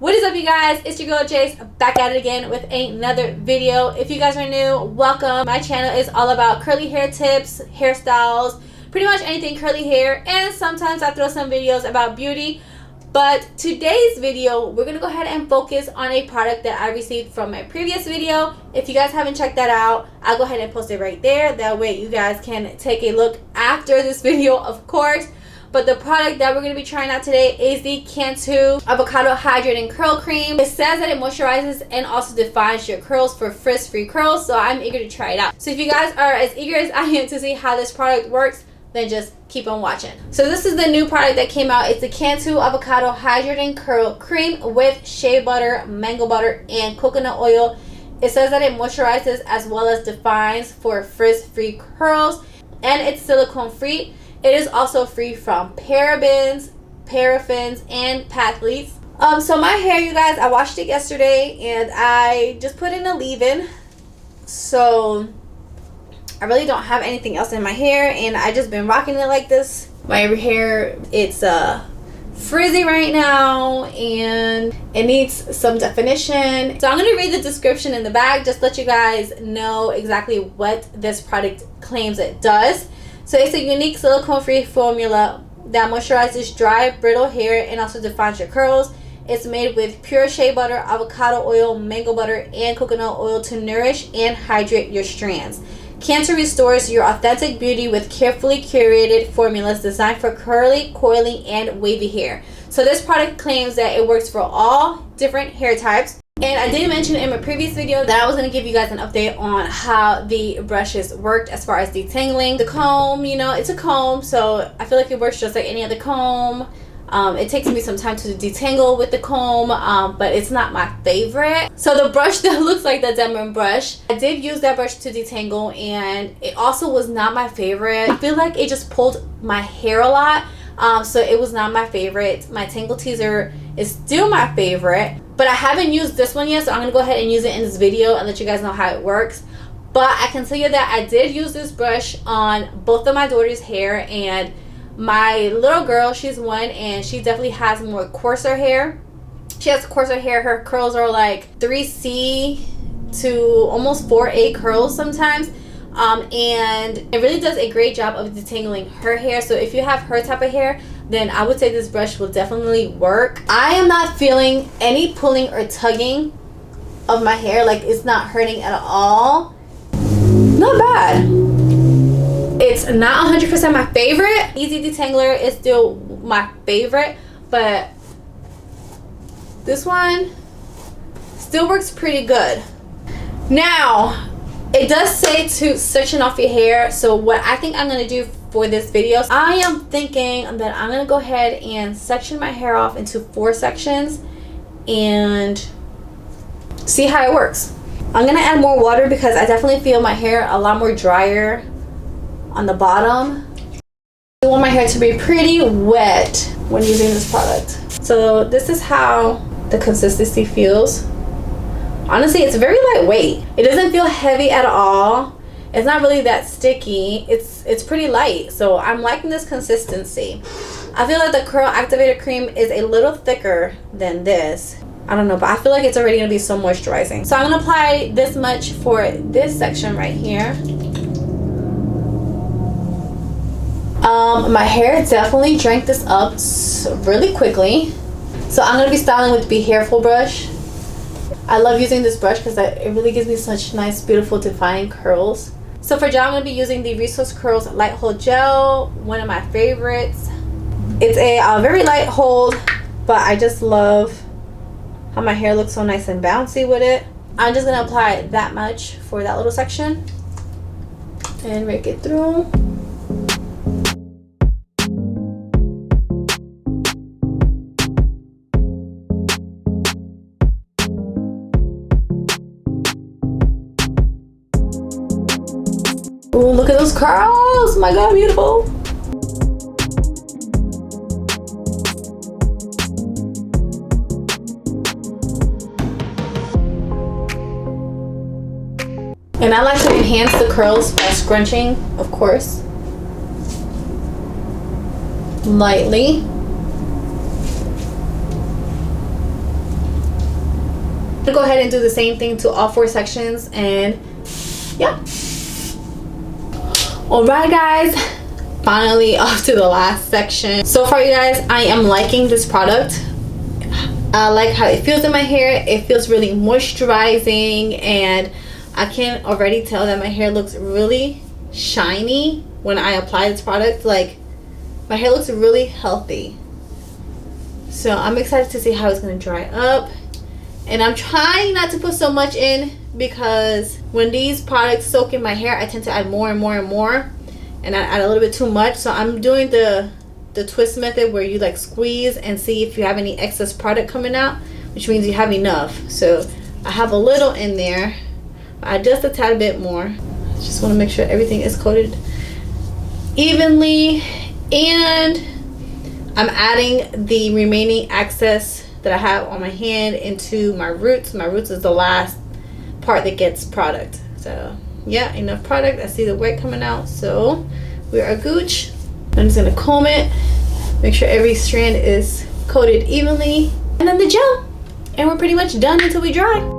What is up, you guys? It's your girl Jace, back at it again with another video. If you guys are new, welcome. My channel is all about curly hair tips, hairstyles, pretty much anything curly hair, and sometimes I throw some videos about beauty. But today's video, we're gonna go ahead and focus on a product that I received from my previous video. If you guys haven't checked that out, I'll go ahead and post it right there. That way you guys can take a look after this video, of course. But the product that we're going to be trying out today is the Cantu Avocado Hydrating Curl Cream. It says that it moisturizes and also defines your curls for frizz-free curls, so I'm eager to try it out. So if you guys are as eager as I am to see how this product works, then just keep on watching. So this is the new product that came out. It's the Cantu Avocado Hydrating Curl Cream with shea butter, mango butter, and coconut oil. It says that it moisturizes as well as defines for frizz-free curls, and it's silicone-free. It is also free from parabens, paraffins, and phthalates. So my hair, you guys, I washed it yesterday and I just put in a leave-in. So I really don't have anything else in my hair, and I just been rocking it like this. My hair, it's frizzy right now and it needs some definition. So I'm going to read the description in the back, just let you guys know exactly what this product claims it does. So it's a unique silicone-free formula that moisturizes dry, brittle hair and also defines your curls. It's made with pure shea butter, avocado oil, mango butter, and coconut oil to nourish and hydrate your strands. Cantu restores your authentic beauty with carefully curated formulas designed for curly, coily, and wavy hair. So this product claims that it works for all different hair types. And I did mention in my previous video that I was going to give you guys an update on how the brushes worked as far as detangling. The comb, you know, it's a comb, so I feel like it works just like any other comb. It takes me some time to detangle with the comb, but it's not my favorite. So the brush that looks like the diamond brush, I did use that brush to detangle, and it also was not my favorite. I feel like it just pulled my hair a lot, so it was not my favorite. My Tangle Teaser is still my favorite, but I haven't used this one yet, so I'm going to go ahead and use it in this video and let you guys know how it works. But I can tell you that I did use this brush on both of my daughter's hair, and my little girl, she's 1, and she definitely has more coarser hair. She has coarser hair. Her curls are like 3C to almost 4A curls sometimes. And it really does a great job of detangling her hair. So if you have her type of hair, then I would say this brush will definitely work. I am not feeling any pulling or tugging of my hair. Like, it's not hurting at all. Not bad. It's not 100% my favorite. Easy Detangler is still my favorite, but this one still works pretty good. Now, it does say to section off your hair. So what I think I'm going to do for this video, I am thinking that I'm going to go ahead and section my hair off into 4 sections and see how it works. I'm going to add more water because I definitely feel my hair a lot more drier on the bottom. I want my hair to be pretty wet when using this product. So this is how the consistency feels. Honestly, it's very lightweight. It doesn't feel heavy at all. It's not really that sticky. It's pretty light. So I'm liking this consistency. I feel like the Curl Activator Cream is a little thicker than this. I don't know, but I feel like it's already going to be so moisturizing. So I'm going to apply this much for this section right here. My hair definitely drank this up really quickly. So I'm going to be styling with the Be Hairful brush. I love using this brush because it really gives me such nice, beautiful, defined curls. So for gel, I'm going to be using the Resource Curls Light Hold Gel, one of my favorites. It's a very light hold, but I just love how my hair looks so nice and bouncy with it. I'm just going to apply that much for that little section and rake it through. Ooh, look at those curls! My God, beautiful! And I like to enhance the curls by scrunching, of course. lightly. I'm gonna go ahead and do the same thing to all 4 sections, and yeah. Alright guys, finally off to the last section. So far you guys, I am liking this product. I like how it feels in my hair. It feels really moisturizing, and I can already tell that my hair looks really shiny when I apply this product. Like, my hair looks really healthy. So I'm excited to see how it's going to dry up. And I'm trying not to put so much in, because when these products soak in my hair, I tend to add more and more and more, and I add a little bit too much. So I'm doing the twist method, where you like squeeze and see if you have any excess product coming out, which means you have enough. So I have a little in there. I just a tad bit more. Just want to make sure everything is coated evenly, and I'm adding the remaining excess that I have on my hand into my roots. My roots is the last part that gets product. So yeah, enough product. I see the white coming out, so we are gooch. I'm just gonna comb it, make sure every strand is coated evenly, and then the gel, and we're pretty much done until we dry.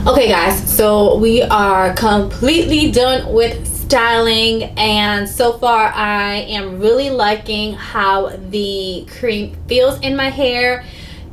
Okay guys, so we are completely done with styling, and so far I am really liking how the cream feels in my hair.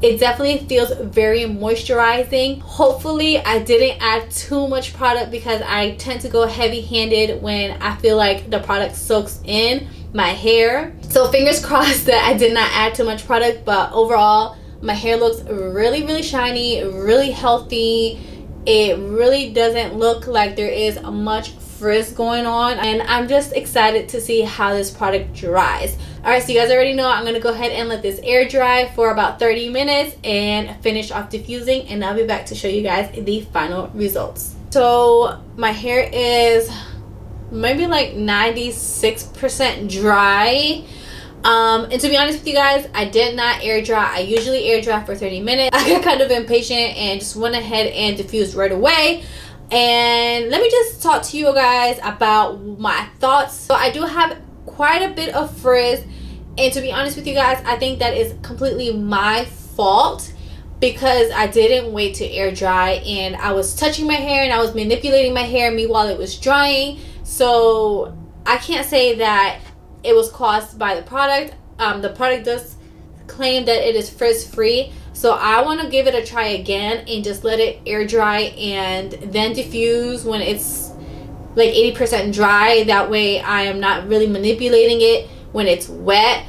It definitely feels very moisturizing. Hopefully I didn't add too much product, because I tend to go heavy-handed when I feel like the product soaks in my hair. So fingers crossed that I did not add too much product, but overall my hair looks really shiny, really healthy. It really doesn't look like there is much frizz going on, and I'm just excited to see how this product dries. Alright, so you guys already know I'm going to go ahead and let this air dry for about 30 minutes and finish off diffusing, and I'll be back to show you guys the final results. So my hair is maybe like 96% dry. And to be honest with you guys, I did not air dry. I usually air dry for 30 minutes. I got kind of impatient and just went ahead and diffused right away. And let me just talk to you guys about my thoughts. So I do have quite a bit of frizz, and to be honest with you guys, I think that is completely my fault, because I didn't wait to air dry, and I was touching my hair and I was manipulating my hair while it was drying. So I can't say that it was caused by the product. The product does claim that it is frizz free, so I want to give it a try again and just let it air dry and then diffuse when it's like 80% dry. That way I am not really manipulating it when it's wet.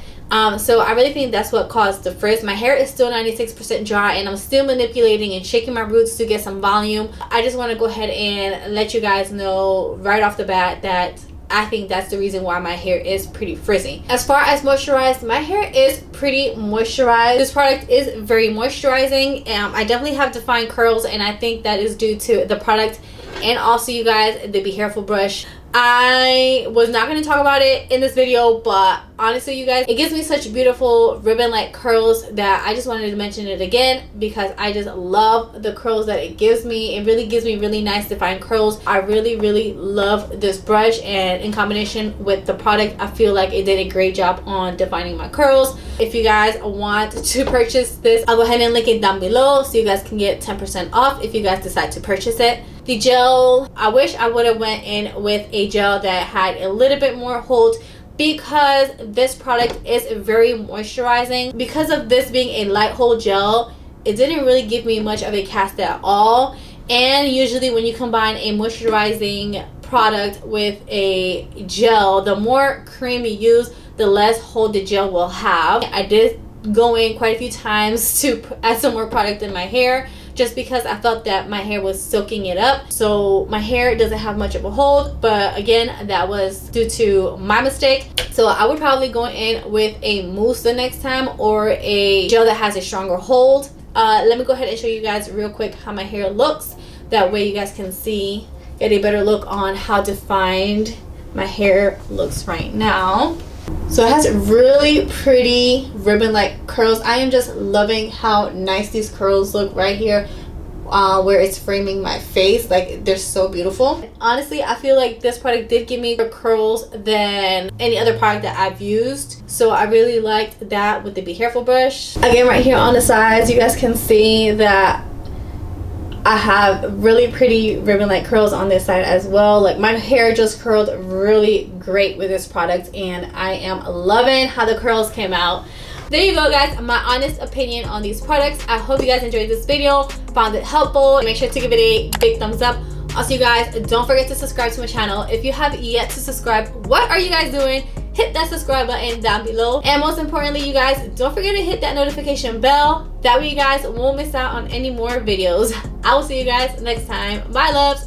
So I really think that's what caused the frizz. My hair is still 96% dry, and I'm still manipulating and shaking my roots to get some volume. I just want to go ahead and let you guys know right off the bat that I think that's the reason why my hair is pretty frizzy. As far as moisturized, my hair is pretty moisturized. This product is very moisturizing. I definitely have defined curls, and I think that is due to the product, and also you guys, the Be Careful brush. I was not going to talk about it in this video, but honestly you guys, it gives me such beautiful ribbon like curls that I just wanted to mention it again, because I just love the curls that it gives me. It really gives me really nice defined curls. I really love this brush, and in combination with the product, I feel like it did a great job on defining my curls. If you guys want to purchase this, I'll go ahead and link it down below so you guys can get 10% off if you guys decide to purchase it. The gel, I wish I would have went in with a gel that had a little bit more hold, because this product is very moisturizing. Because of this being a light hold gel, it didn't really give me much of a cast at all. And usually when you combine a moisturizing product with a gel, the more cream you use, the less hold the gel will have. I did go in quite a few times to add some more product in my hair, just because I felt that my hair was soaking it up. So my hair doesn't have much of a hold, but again, that was due to my mistake. So I would probably go in with a mousse the next time, or a gel that has a stronger hold. Let me go ahead and show you guys real quick how my hair looks. That way you guys can see, get a better look on how defined my hair looks right now. So it has really pretty ribbon-like curls. I am just loving how nice these curls look right here. Where it's framing my face, like they're so beautiful. Honestly, I feel like this product did give me more curls than any other product that I've used, so I really liked that with the Be Careful brush. Again, right here on the sides you guys can see that I have really pretty ribbon-like curls on this side as well. Like my hair just curled really great with this product, and I am loving how the curls came out. There you go, guys, my honest opinion on these products. I hope you guys enjoyed this video, found it helpful. Make sure to give it a big thumbs up. Also, you guys, don't forget to subscribe to my channel. If you have yet to subscribe, what are you guys doing? Hit that subscribe button down below, and most importantly, you guys, don't forget to hit that notification bell. That way you guys won't miss out on any more videos. I will see you guys next time. Bye, loves.